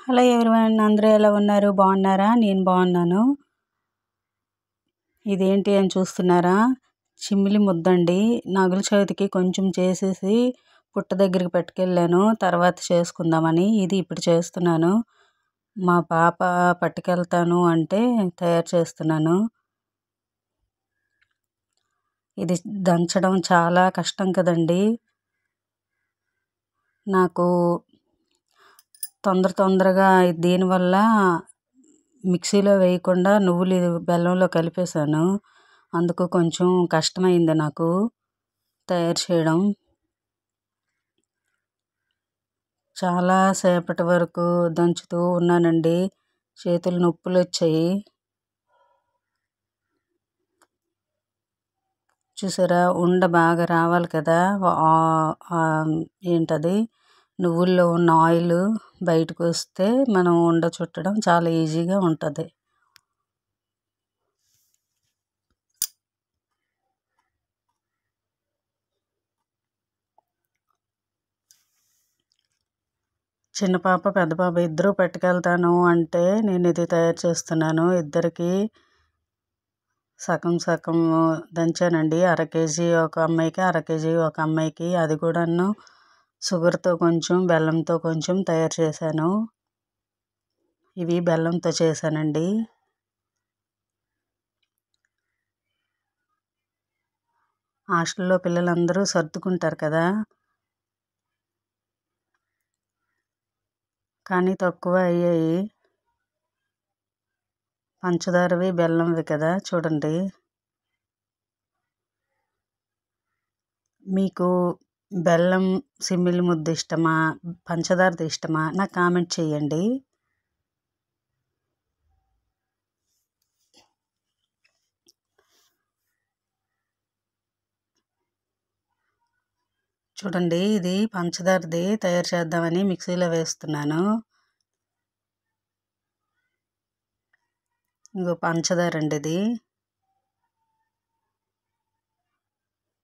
Hello everyone, అందరూ ఎలా ఉన్నారు? బాగున్నారా? నేను బాగున్నాను. ఇదేంటి అని చూస్తున్నారా? చిమ్మిలి ముద్దండి. నాగుల చవితికి కొంచెం చేసేసి పుట్ట దగ్గరికి పట్టుకెళ్ళాను, తర్వాత చేసుకుందామని. ఇది ఇప్పుడు చేస్తున్నాను. మా పాప పట్టుకెళ్తాను అంటే తయారు చేస్తున్నాను. ఇది దంచడం చాలా కష్టం కదండి. నాకు తొందరగా దీనివల్ల మిక్సీలో వేయకుండా నువ్వులు బెల్లంలో కలిపేశాను. అందుకు కొంచెం కష్టమైంది నాకు తయారు చేయడం. చాలా సేపటి వరకు దంచుతూ ఉన్నానండి. చేతులు నొప్పులు వచ్చాయి. చూసారా, ఉండ బాగా రావాలి కదా. ఏంటది, నువ్వుల్లో ఉన్న ఆయిల్ బయటకు వస్తే మనం ఉండ చుట్టడం చాలా ఈజీగా ఉంటుంది. చిన్న పాప పెద్ద పాప ఇద్దరూ పట్టుకెళ్తాను అంటే నేను ఇది తయారు చేస్తున్నాను. ఇద్దరికి సగం సగం దంచానండి. అర కేజీ ఒక అమ్మాయికి, అర కేజీ ఒక అమ్మాయికి. అది కూడాను షుగర్తో కొంచెం, బెల్లంతో కొంచెం తయారు చేశాను. ఇవి బెల్లంతో చేశానండి. హాస్టల్లో పిల్లలందరూ సర్దుకుంటారు కదా, కానీ తక్కువ అయ్యాయి. పంచదారవి బెల్లంవి కదా, చూడండి. మీకు బెల్లం సిమ్మిలి ముద్ద ఇష్టమా, పంచదారది ఇష్టమా? నాకు కామెంట్ చేయండి. చూడండి, ఇది పంచదారది తయారు చేద్దామని మిక్సీలో వేస్తున్నాను. ఇంకో పంచదార అండి ఇది.